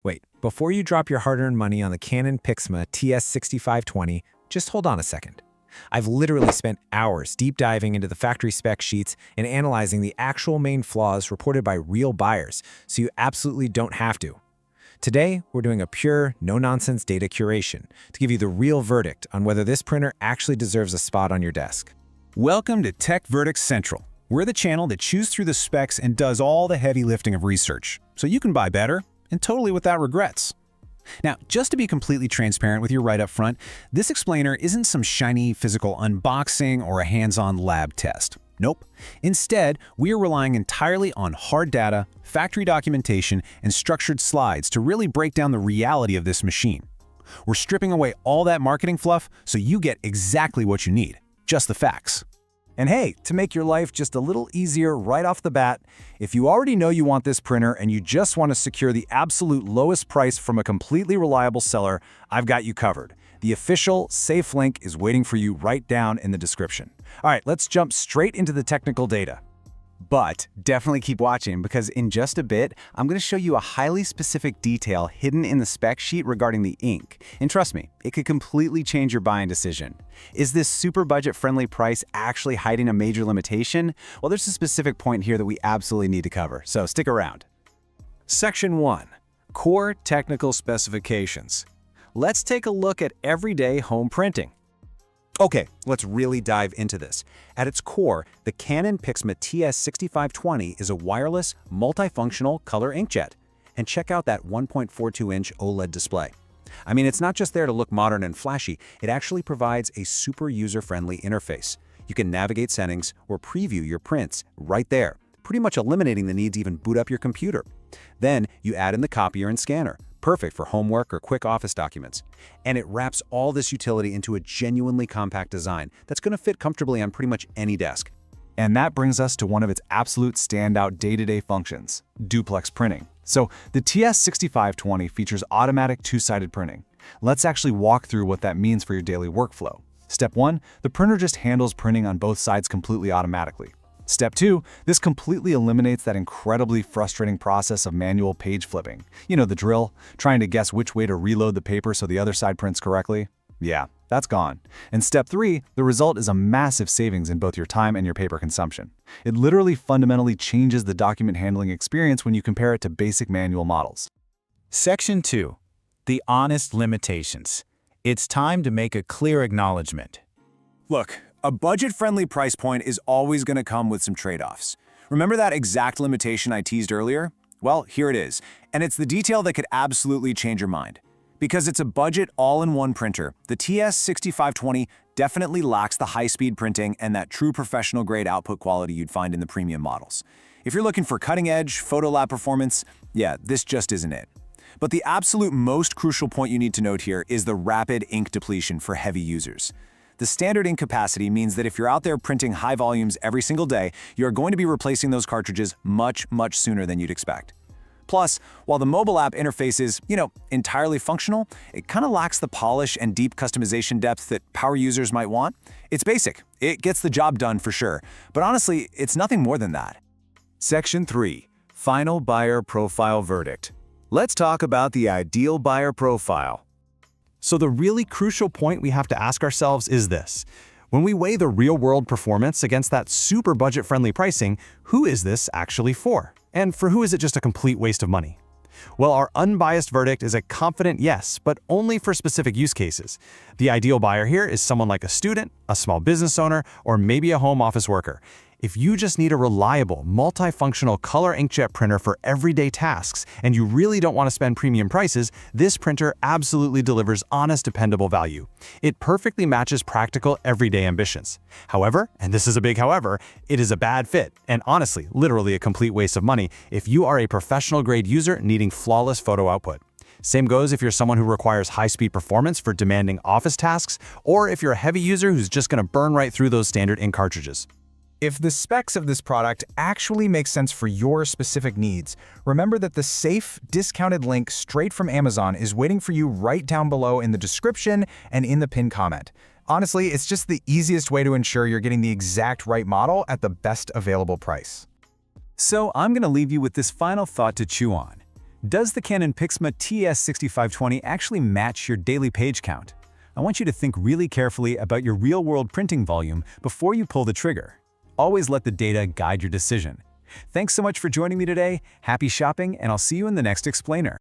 Wait, before you drop your hard-earned money on the Canon PIXMA TS6520, just hold on a second. I've literally spent hours deep diving into the factory spec sheets and analyzing the actual main flaws reported by real buyers, so you absolutely don't have to. Today, we're doing a pure, no-nonsense data curation to give you the real verdict on whether this printer actually deserves a spot on your desk. Welcome to Tech Verdict Central. We're the channel that chews through the specs and does all the heavy lifting of research, so you can buy better and totally without regrets. Now, just to be completely transparent with you right up front, this explainer isn't some shiny physical unboxing or a hands-on lab test. Nope. Instead, we are relying entirely on hard data, factory documentation, and structured slides to really break down the reality of this machine. We're stripping away all that marketing fluff so you get exactly what you need, just the facts. And hey, to make your life just a little easier right off the bat, if you already know you want this printer and you just want to secure the absolute lowest price from a completely reliable seller, I've got you covered. The official, safe link is waiting for you right down in the description. All right, let's jump straight into the technical data. But definitely keep watching, because in just a bit, I'm going to show you a highly specific detail hidden in the spec sheet regarding the ink. And trust me, it could completely change your buying decision. Is this super budget-friendly price actually hiding a major limitation? Well, there's a specific point here that we absolutely need to cover, so stick around. Section 1. Core Technical Specifications. Let's take a look at everyday home printing. Okay, let's really dive into this. At its core, the Canon PIXMA TS6520 is a wireless, multifunctional color inkjet. And check out that 1.42-inch OLED display. I mean, it's not just there to look modern and flashy, it actually provides a super user-friendly interface. You can navigate settings or preview your prints right there, pretty much eliminating the need to even boot up your computer. Then you add in the copier and scanner. Perfect for homework or quick office documents. And it wraps all this utility into a genuinely compact design that's going to fit comfortably on pretty much any desk. And that brings us to one of its absolute standout day-to-day functions, duplex printing. So the TS6520 features automatic two-sided printing. Let's actually walk through what that means for your daily workflow. Step 1, the printer just handles printing on both sides completely automatically. Step 2, this completely eliminates that incredibly frustrating process of manual page flipping. You know the drill, trying to guess which way to reload the paper so the other side prints correctly? Yeah, that's gone. And step 3, the result is a massive savings in both your time and your paper consumption. It literally fundamentally changes the document handling experience when you compare it to basic manual models. Section 2. The honest limitations. It's time to make a clear acknowledgement. Look, a budget-friendly price point is always going to come with some trade-offs. Remember that exact limitation I teased earlier? Well, here it is, and it's the detail that could absolutely change your mind. Because it's a budget all-in-one printer, the TS6520 definitely lacks the high-speed printing and that true professional-grade output quality you'd find in the premium models. If you're looking for cutting-edge, photo lab performance, yeah, this just isn't it. But the absolute most crucial point you need to note here is the rapid ink depletion for heavy users. The standard ink capacity means that if you're out there printing high volumes every single day, you're going to be replacing those cartridges much sooner than you'd expect. Plus, while the mobile app interface is, entirely functional, it kind of lacks the polish and deep customization depth that power users might want. It's basic. It gets the job done for sure. But honestly, it's nothing more than that. Section 3. Final Buyer Profile Verdict. Let's talk about the ideal buyer profile. So the really crucial point we have to ask ourselves is this. When we weigh the real-world performance against that super budget-friendly pricing, who is this actually for? And for who is it just a complete waste of money? Well, our unbiased verdict is a confident yes, but only for specific use cases. The ideal buyer here is someone like a student, a small business owner, or maybe a home office worker. If you just need a reliable, multifunctional color inkjet printer for everyday tasks, and you really don't want to spend premium prices, this printer absolutely delivers honest, dependable value. It perfectly matches practical, everyday ambitions. However, and this is a big however, it is a bad fit, and honestly, literally a complete waste of money if you are a professional-grade user needing flawless photo output. Same goes if you're someone who requires high-speed performance for demanding office tasks, or if you're a heavy user who's just going to burn right through those standard ink cartridges. If the specs of this product actually make sense for your specific needs, remember that the safe, discounted link straight from Amazon is waiting for you right down below in the description and in the pinned comment. Honestly, it's just the easiest way to ensure you're getting the exact right model at the best available price. So I'm going to leave you with this final thought to chew on. Does the Canon PIXMA TS6520 actually match your daily page count? I want you to think really carefully about your real-world printing volume before you pull the trigger. Always let the data guide your decision. Thanks so much for joining me today. Happy shopping, and I'll see you in the next explainer.